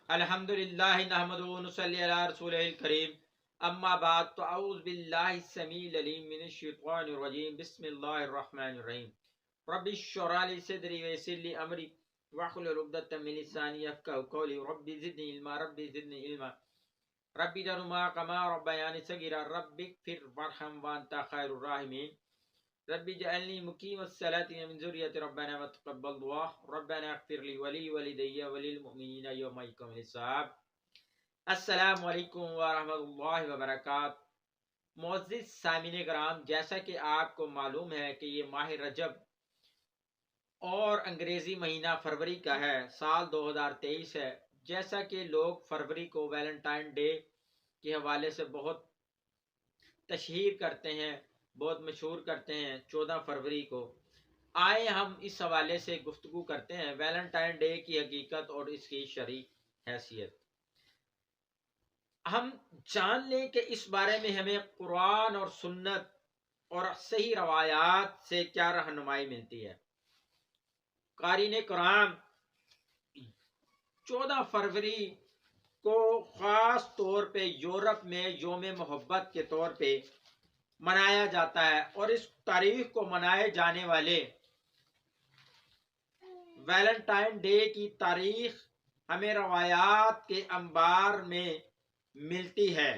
الحمدللہ نحمدہ و نصلی علی رسولہ الکریم اما بعد تو اعوذ باللہ السمیع العلیم من الشیطان الرجیم بسم اللہ الرحمن الرحیم رب اشرح لی صدری ویسر لی امری واحلل عقدۃ من لسانی یفقهوا قولی رب زدنی علما رب زدنی علما رب ارحمہما کما ربیانی صغیرا رب اغفر وارحم وانت خیر الراحمین رب اجعلنی مقیم الصلاة ومن ذریتی ربنا وتقبل دعا ربنا اغفر لی ولی والدی وللمؤمنین یوم یقوم الحساب۔ السلام علیکم ورحمۃ اللہ وبرکاتہ۔ معزز سامعین کرام، جیسا کہ آپ کو معلوم ہے کہ یہ ماہ رجب اور انگریزی مہینہ فروری کا ہے، سال 2023 ہے۔ جیسا کہ لوگ فروری کو ویلنٹائن ڈے کے حوالے سے بہت تشہیر کرتے ہیں، بہت مشہور کرتے ہیں 14 فروری کو، آئے ہم اس حوالے سے گفتگو کرتے ہیں ویلنٹائن ڈے کی حقیقت اور اس کی شرعی حیثیت۔ ہم جان لیں کہ اس بارے میں ہمیں قرآن اور سنت اور صحیح روایات سے کیا رہنمائی ملتی ہے۔ قارئین کرام، 14 فروری کو خاص طور پہ یورپ میں یوم محبت کے طور پہ منایا جاتا ہے، اور اس تاریخ کو منائے جانے والے ویلنٹائن ڈے کی تاریخ ہمیں روایات کے انبار میں ملتی ہے،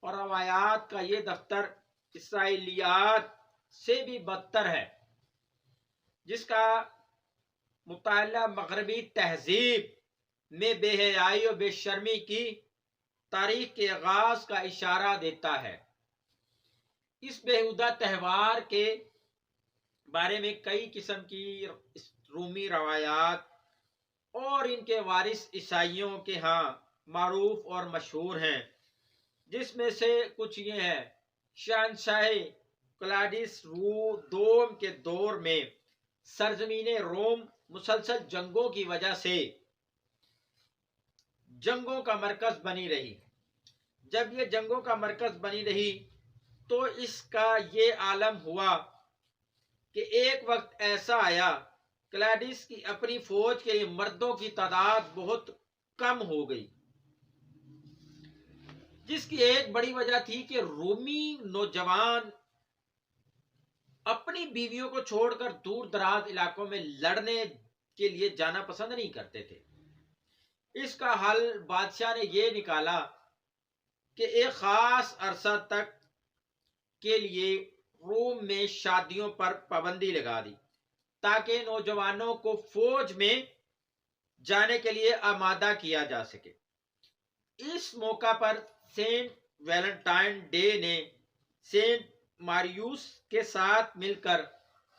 اور روایات کا یہ دفتر اسرائیلیات سے بھی بدتر ہے، جس کا مطالعہ مغربی تہذیب میں بے حیائی و بے شرمی کی تاریخ کے آغاز کا اشارہ دیتا ہے۔ اس بےہودہ تہوار کے بارے میں کئی قسم کی رومی روایات اور ان کے وارث عیسائیوں کے ہاں معروف اور مشہور ہیں، جس میں سے کچھ یہ ہے۔ شہنشاہ کلاڈیس دوم کے دور میں سرزمین روم مسلسل جنگوں کی وجہ سے جنگوں کا مرکز بنی رہی۔ جب یہ جنگوں کا مرکز بنی رہی تو اس کا یہ عالم ہوا کہ ایک وقت ایسا آیا، کلاڈیس کی اپنی فوج کے لیے مردوں کی تعداد بہت کم ہو گئی، جس کی ایک بڑی وجہ تھی کہ رومی نوجوان اپنی بیویوں کو چھوڑ کر دور دراز علاقوں میں لڑنے کے لیے جانا پسند نہیں کرتے تھے۔ اس کا حل بادشاہ نے یہ نکالا کہ ایک خاص عرصہ تک کے لیے روم میں شادیوں پر پابندی لگا دی، تاکہ نوجوانوں کو فوج میں جانے کے لیے آمادہ کیا جا سکے۔ اس موقع پر سینٹ ویلنٹائن ڈے نے سینٹ ماریوس کے ساتھ مل کر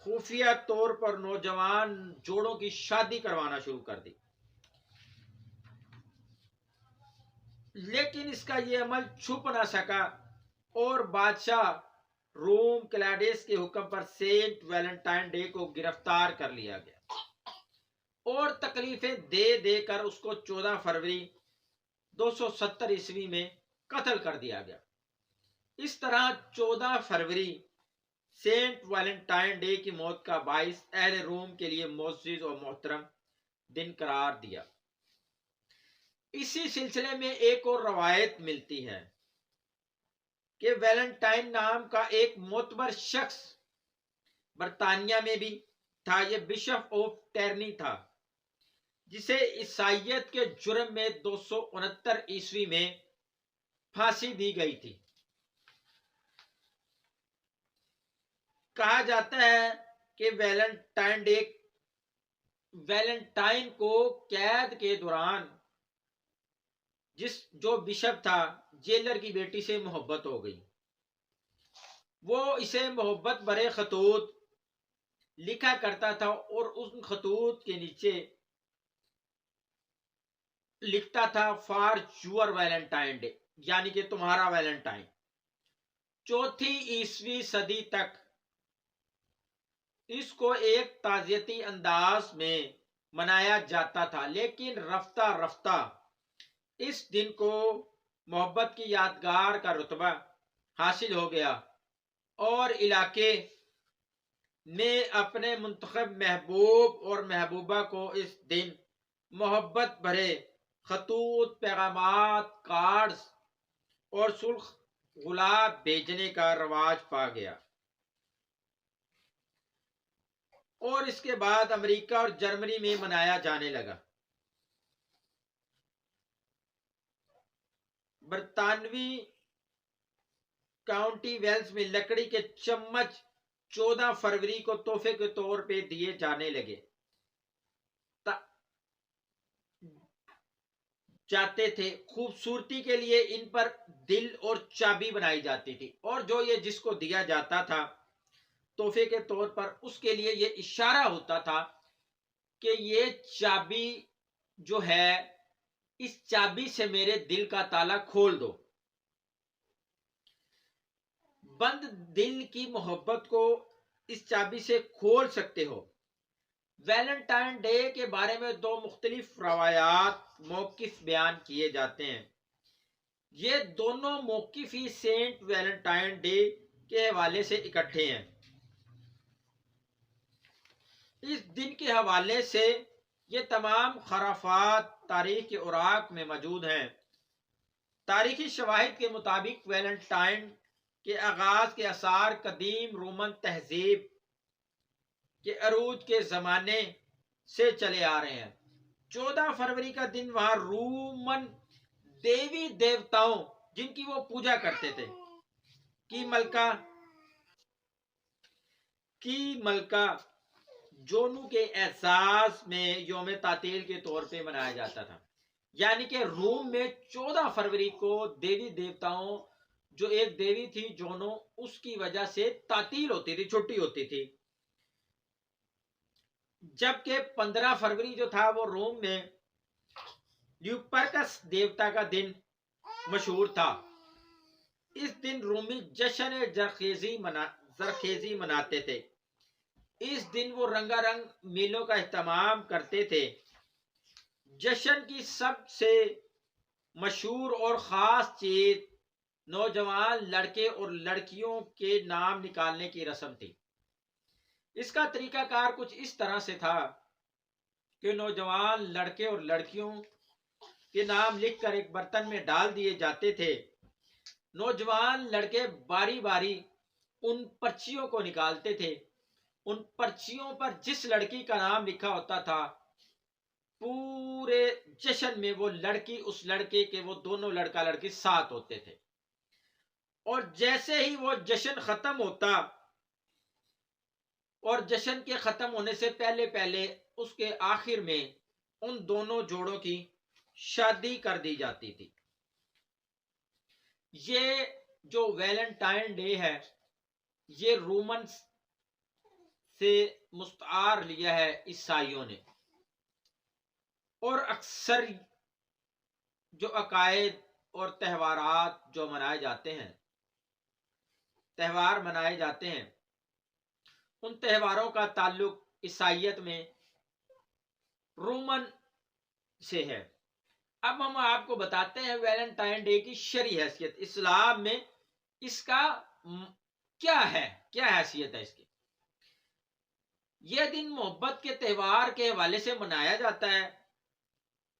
خفیہ طور پر نوجوان جوڑوں کی شادی کروانا شروع کر دی، لیکن اس کا یہ عمل چھپ نہ سکا، اور بادشاہ روم کلاڈیس کے حکم پر سینٹ ویلنٹائن ڈے کو گرفتار کر لیا گیا اور تکلیفیں دے دے کر اس کو 14 فروری 270 عیسوی میں قتل کر دیا گیا۔ اس طرح 14 فروری سینٹ ویلنٹائن ڈے کی موت کا باعث اہل روم کے لیے معزز اور محترم دن قرار دیا۔ اسی سلسلے میں ایک اور روایت ملتی ہے کہ ویلنٹائن نام کا ایک معتبر شخص برطانیہ میں بھی تھا۔ یہ بشپ آف ٹرنی تھا، جسے عیسائیت کے جرم میں 269 عیسوی میں پھانسی دی گئی تھی۔ کہا جاتا ہے کہ ویلنٹائن کو قید کے دوران جو بشپ تھا، جیلر کی بیٹی سے محبت ہو گئی۔ وہ اسے محبت بھرے خطوط لکھا کرتا تھا، اور ان خطوط کے نیچے لکھتا تھا فار یور ویلنٹائن ڈے، یعنی کہ تمہارا ویلنٹائن۔ 4 عیسوی صدی تک اس کو ایک تعزیتی انداز میں منایا جاتا تھا، لیکن رفتہ رفتہ اس دن کو محبت کی یادگار کا رتبہ حاصل ہو گیا، اور علاقے میں اپنے منتخب محبوب اور محبوبہ کو اس دن محبت بھرے خطوط، پیغامات، کارڈز اور سرخ گلاب بھیجنے کا رواج پا گیا، اور اس کے بعد امریکہ اور جرمنی میں منایا جانے لگا۔ برطانوی کاؤنٹی ویلز میں لکڑی کے چمچ 14 فروری کو تحفے کے طور پہ دیے جانے لگے جاتے تھے۔ خوبصورتی کے لیے ان پر دل اور چابی بنائی جاتی تھی، اور جو یہ جس کو دیا جاتا تھا تحفے کے طور پر، اس کے لیے یہ اشارہ ہوتا تھا کہ یہ چابی جو ہے، اس چابی سے میرے دل کا تالا کھول دو۔ بند دل کی محبت کو اس چابی سے کھول سکتے ہو۔ ویلنٹائن ڈے کے بارے میں 2 مختلف روایات موقف بیان کیے جاتے ہیں۔ یہ دونوں موقف ہی سینٹ ویلنٹائن ڈے کے حوالے سے اکٹھے ہیں۔ اس دن کے حوالے سے یہ تمام خرافات تاریخ کے اوراق میں موجود ہیں۔ تاریخی شواہد کے مطابق ویلنٹائن کے آغاز کے آثار قدیم رومن تہذیب کے عروج کے زمانے سے چلے آ رہے ہیں۔ 14 فروری کا دن وہاں رومن دیوی دیوتاؤں جن کی وہ پوجا کرتے تھے کی ملکہ جونو کے اعزاز میں یوم تعطیل کے طور پہ منایا جاتا تھا۔ یعنی کہ روم میں 14 فروری کو دیوی دیوتاؤں، جو ایک دیوی تھی جونو، اس کی وجہ سے تعطیل ہوتی تھی، چھٹی ہوتی تھی، جبکہ 15 فروری جو تھا وہ روم میں لیوپرکس دیوتا کا دن مشہور تھا۔ اس دن رومی جشن زرخیزی مناتے تھے۔ اس دن وہ رنگا رنگ میلوں کا اہتمام کرتے تھے۔ جشن کی سب سے مشہور اور خاص چیز نوجوان لڑکے اور لڑکیوں کے نام نکالنے کی رسم تھی۔ اس کا طریقہ کار کچھ اس طرح سے تھا کہ نوجوان لڑکے اور لڑکیوں کے نام لکھ کر ایک برتن میں ڈال دیے جاتے تھے۔ نوجوان لڑکے باری باری ان پرچیوں کو نکالتے تھے۔ ان پرچیوں پر جس لڑکی کا نام لکھا ہوتا تھا، پورے جشن میں وہ لڑکی اس لڑکے کے، وہ دونوں لڑکا لڑکی ساتھ ہوتے تھے۔ اور جیسے ہی وہ جشن ختم ہوتا، اور جشن کے ختم ہونے سے پہلے پہلے اس کے آخر میں ان دونوں جوڑوں کی شادی کر دی جاتی تھی۔ یہ جو ویلنٹائن ڈے ہے، یہ رومن سے مستعار لیا ہے عیسائیوں نے، اور اکثر جو عقائد اور تہوارات جو تہوار منائے جاتے ہیں، ان تہواروں کا تعلق عیسائیت میں رومن سے ہے۔ اب ہم آپ کو بتاتے ہیں ویلنٹائن ڈے کی شرعی حیثیت، اسلام میں اس کا کیا ہے، کیا حیثیت ہے اس کی۔ یہ دن محبت کے تہوار کے حوالے سے منایا جاتا ہے،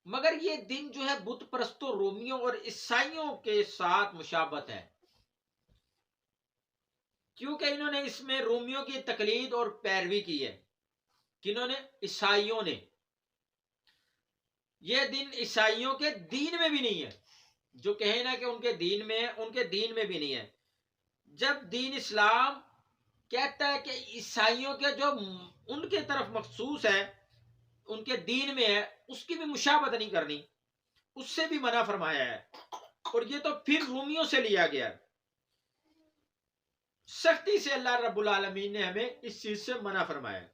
مگر یہ دن جو ہے بت پرستوں رومیوں اور عیسائیوں کے ساتھ مشابہت ہے، کیونکہ انہوں نے اس میں رومیوں کی تقلید اور پیروی کی ہے۔ کنہوں نے؟ عیسائیوں نے۔ یہ دن عیسائیوں کے دین میں بھی نہیں ہے، جو کہیں نا کہ ان کے دین میں ہے، ان کے دین میں بھی نہیں ہے۔ جب دین اسلام کہتا ہے کہ عیسائیوں کے جو ان کے طرف مخصوص ہے، ان کے دین میں ہے، اس کی بھی مشابہت نہیں کرنی، اس سے بھی منع فرمایا ہے۔ اور یہ تو پھر رومیوں سے لیا گیا ہے۔ سختی سے اللہ رب العالمین نے ہمیں اس چیز سے منع فرمایا ہے۔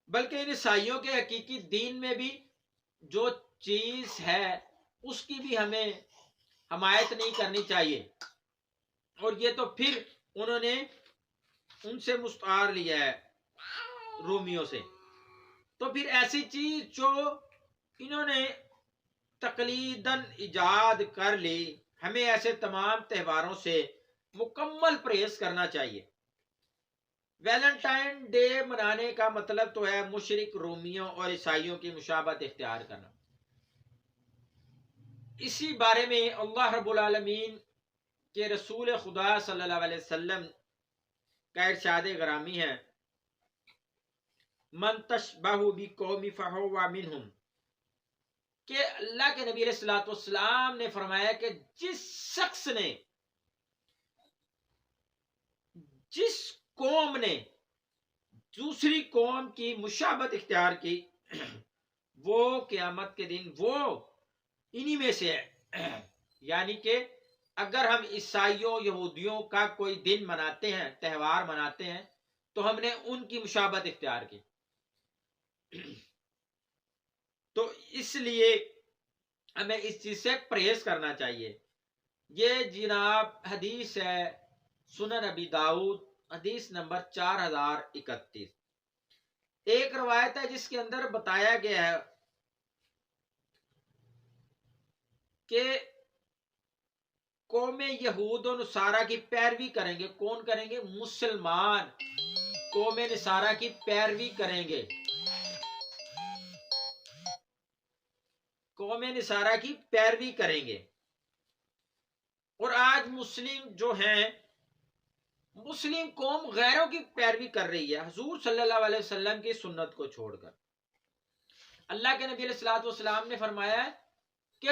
بلکہ ان عیسائیوں کے حقیقی دین میں بھی جو چیز ہے اس کی بھی ہمیں حمایت نہیں کرنی چاہیے، اور یہ تو پھر انہوں نے ان سے مستعار لیا ہے، رومیوں سے۔ تو پھر ایسی چیز جو انہوں نے تقلیداً ایجاد کر لی، ہمیں ایسے تمام تہواروں سے مکمل پرہیز کرنا چاہیے۔ ویلنٹائن ڈے منانے کا مطلب تو ہے مشرک رومیوں اور عیسائیوں کی مشابہت اختیار کرنا۔ اسی بارے میں اللہ رب العالمین کے رسول خدا صلی اللہ علیہ وسلم کا ارشاد گرامی ہے، من تشبہ بقوم فہو منہم، کہ اللہ کے نبی علیہ الصلوۃ والسلام نے فرمایا کہ جس شخص نے، جس قوم نے دوسری قوم کی مشابہت اختیار کی وہ قیامت کے دن وہ انہی میں سے ہے۔ یعنی کہ اگر ہم عیسائیوں یہودیوں کا کوئی دن مناتے ہیں، تہوار مناتے ہیں، تو ہم نے ان کی مشابہت اختیار کی، تو اس لیے ہمیں اس چیز سے پرہیز کرنا چاہیے۔ یہ جناب حدیث ہے سنن ابی داؤد، حدیث نمبر 4031۔ ایک روایت ہے جس کے اندر بتایا گیا ہے کہ قوم یہود و نصارہ کی پیروی کریں گے۔ کون کریں گے؟ مسلمان قوم نصارہ کی پیروی کریں گے، قوم نصارہ کی پیروی کریں گے۔ اور آج مسلم جو ہیں، مسلم قوم غیروں کی پیروی کر رہی ہے حضور صلی اللہ علیہ وسلم کی سنت کو چھوڑ کر۔ اللہ کے نبی علیہ الصلوۃ والسلام نے فرمایا کہ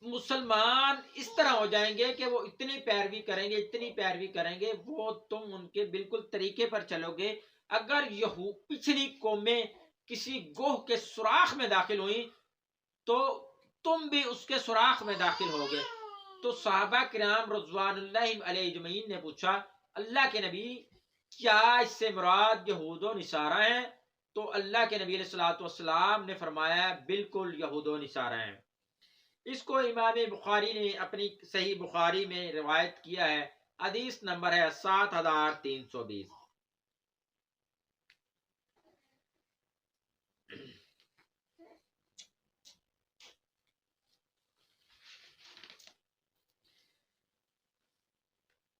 مسلمان اس طرح ہو جائیں گے کہ وہ اتنی پیروی کریں گے، اتنی پیروی کریں گے، وہ تم ان کے بالکل طریقے پر چلو گے۔ اگر پچھلی قومیں کسی گوہ کے سوراخ میں داخل ہوئیں تو تم بھی اس کے سوراخ میں داخل ہوگے۔ تو صحابہ کرام رضوان اللہ علیہ اجمعین نے پوچھا، اللہ کے نبی کیا اس سے مراد یہود و نصارہ ہیں؟ تو اللہ کے نبی علیہ الصلوۃ والسلام نے فرمایا بالکل یہود و نصارہ ہیں۔ اس کو امام بخاری نے اپنی صحیح بخاری میں روایت کیا ہے، حدیث نمبر ہے 7320۔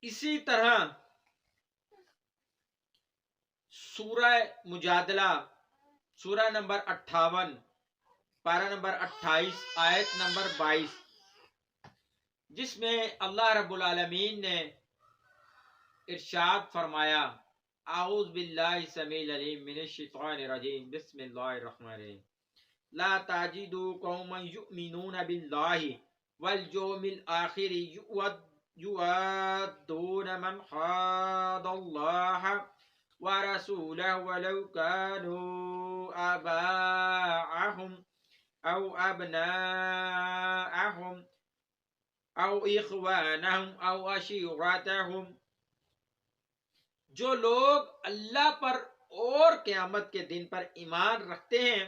اسی طرح سورہ مجادلہ، سورہ نمبر 58، پارہ نمبر 28، آیت نمبر 22، جس میں اللہ رب العالمین نے ارشاد فرمایا، اعوذ باللہ السمیع العلیم من الشیطان الرجیم، بسم اللہ الرحمن الرحیم، لا تجدوا قوما یؤمنون باللہ والیوم الآخر یوادون من حاد اللہ ورسولہ ولو كانوا آباءهم او ابناءهم او اخوانهم او عشیرتهم، جو لوگ اللہ پر اور قیامت کے دن پر ایمان رکھتے ہیں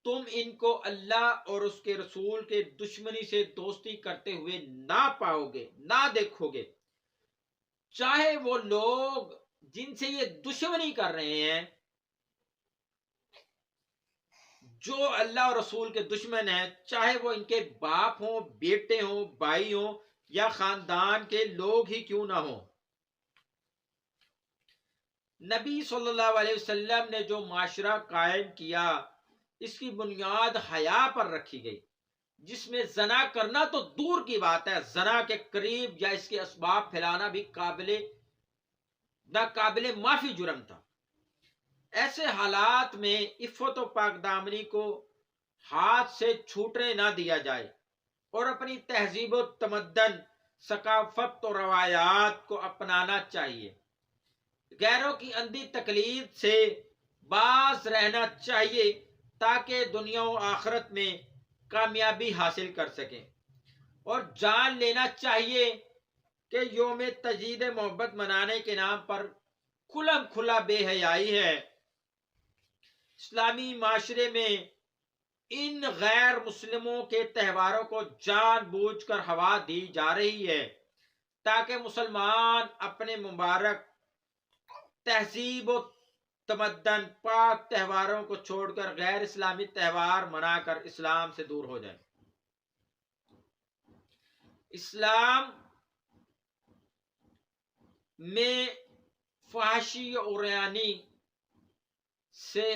تم ان کو اللہ اور اس کے رسول کے دشمنی سے دوستی کرتے ہوئے نہ پاؤ گے، نہ دیکھو گے، چاہے وہ لوگ جن سے یہ دشمنی کر رہے ہیں، جو اللہ اور رسول کے دشمن ہیں، چاہے وہ ان کے باپ ہوں، بیٹے ہوں، بھائی ہوں، یا خاندان کے لوگ ہی کیوں نہ ہوں۔ نبی صلی اللہ علیہ وسلم نے جو معاشرہ قائم کیا اس کی بنیاد حیا پر رکھی گئی، جس میں زنا کرنا تو دور کی بات ہے، زنا کے قریب یا اس کے اسباب پھیلانا بھی ناقابل معافی جرم تھا۔ ایسے حالات میں عفت و پاک دامنی کو ہاتھ سے چھوٹنے نہ دیا جائے اور اپنی تہذیب و تمدن، ثقافت و روایات کو اپنانا چاہیے، غیروں کی اندھی تقلید سے باز رہنا چاہیے تاکہ دنیا و آخرت میں کامیابی حاصل کر سکیں، اور جان لینا چاہیے کہ یوم تجدید محبت منانے کے نام پر کھلم کھلا بے حیائی ہے۔ اسلامی معاشرے میں ان غیر مسلموں کے تہواروں کو جان بوجھ کر ہوا دی جا رہی ہے تاکہ مسلمان اپنے مبارک تہذیب و تمدن، پاک تہواروں کو چھوڑ کر غیر اسلامی تہوار منا کر اسلام سے دور ہو جائیں۔ اسلام میں فحاشی اور عریانی سے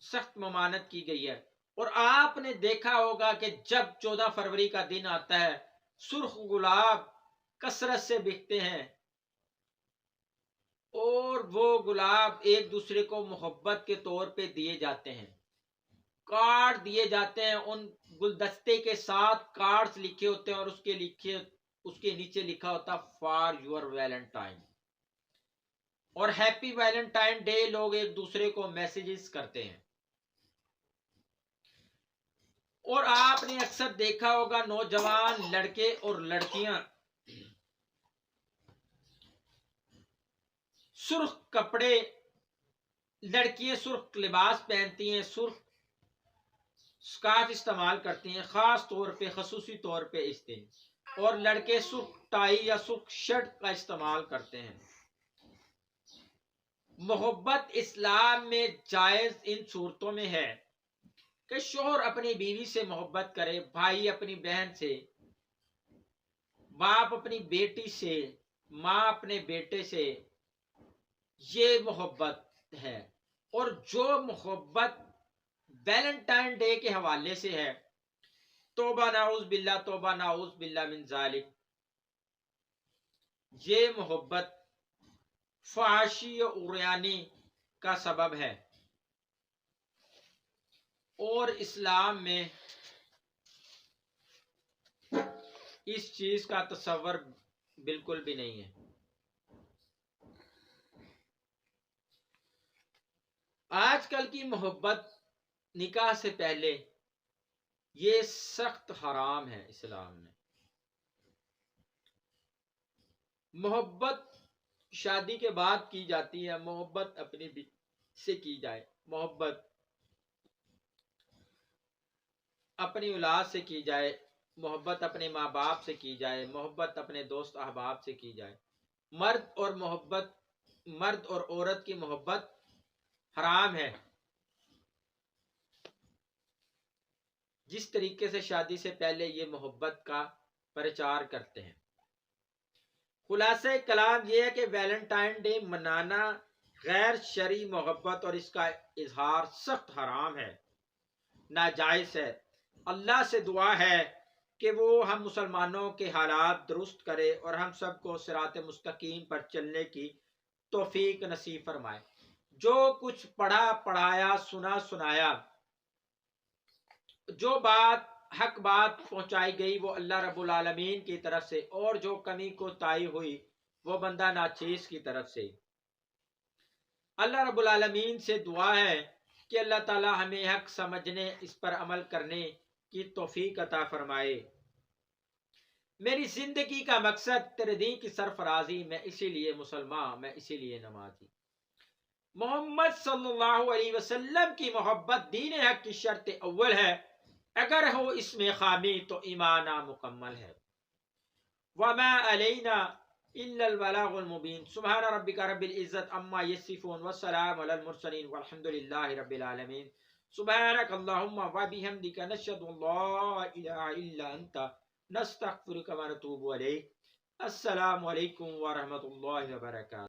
سخت ممانعت کی گئی ہے۔ اور آپ نے دیکھا ہوگا کہ جب 14 فروری کا دن آتا ہے سرخ گلاب کثرت سے بکتے ہیں اور وہ گلاب ایک دوسرے کو محبت کے طور پہ دیے جاتے ہیں، کارڈ دیے جاتے ہیں، ان گلدستے کے ساتھ کارڈز لکھے ہوتے ہیں اور اس کے نیچے لکھا ہوتا فار یور ویلنٹائن، اور ہیپی ویلنٹائن ڈے لوگ ایک دوسرے کو میسیجز کرتے ہیں۔ اور آپ نے اکثر دیکھا ہوگا نوجوان لڑکے اور لڑکیاں سرخ کپڑے، لڑکیاں سرخ لباس پہنتی ہیں، سرخ سکارف استعمال کرتی ہیں خاص طور پہ، خصوصی طور پہ اس دن، اور لڑکے سرخ ٹائی یا سرخ شرٹ کا استعمال کرتے ہیں۔ محبت اسلام میں جائز ان صورتوں میں ہے کہ شوہر اپنی بیوی سے محبت کرے، بھائی اپنی بہن سے، باپ اپنی بیٹی سے، ماں اپنے بیٹے سے، یہ محبت ہے۔ اور جو محبت ویلنٹائن ڈے کے حوالے سے ہے، توبہ نعوذ باللہ، توبہ نعوذ باللہ من ذالک، یہ محبت فحاشی و عریانی کا سبب ہے، اور اسلام میں اس چیز کا تصور بالکل بھی نہیں ہے۔ آج کل کی محبت نکاح سے پہلے یہ سخت حرام ہے اسلام میں۔ محبت شادی کے بعد کی جاتی ہے، محبت اپنی بیوی سے کی جائے، محبت اپنی اولاد سے کی جائے، محبت اپنے ماں باپ سے کی جائے، محبت اپنے دوست احباب سے کی جائے۔ مرد اور عورت کی محبت حرام ہے، جس طریقے سے شادی سے پہلے یہ محبت کا پرچار کرتے ہیں۔ خلاصہ کلام یہ ہے کہ ویلنٹائن ڈے منانا غیر شرعی محبت اور اس کا اظہار سخت حرام ہے، ناجائز ہے۔ اللہ سے دعا ہے کہ وہ ہم مسلمانوں کے حالات درست کرے اور ہم سب کو صراط مستقیم پر چلنے کی توفیق نصیب فرمائے۔ جو کچھ پڑھا پڑھایا، سنا سنایا، جو بات حق بات پہنچائی گئی وہ اللہ رب العالمین کی طرف سے، اور جو کمی کوتاہی ہوئی وہ بندہ ناچیز کی طرف سے۔ اللہ رب العالمین سے دعا ہے کہ اللہ تعالی ہمیں حق سمجھنے، اس پر عمل کرنے کی توفیق عطا فرمائے۔ میری زندگی کا مقصد تیرے دین کی سرفرازی، میں اسی لیے مسلمان، میں اسی لیے نمازی۔ محمد صلی اللہ علیہ وسلم کی محبت دین حق کی شرط اول ہے، اگر ہو اس میں خامی تو ایمان نامکمل ہے۔ وما علینا الا البلاغ المبین۔ سبحان ربک رب العزت عما یصفون والسلام علی المرسلین والحمد للہ رب العالمین۔ سبحانک اللہم وبحمدک، نشہد ان لا الہ الا انت، نستغفرک ونتوب الیک۔ السلام علیکم ورحمۃ اللہ وبرکاتہ۔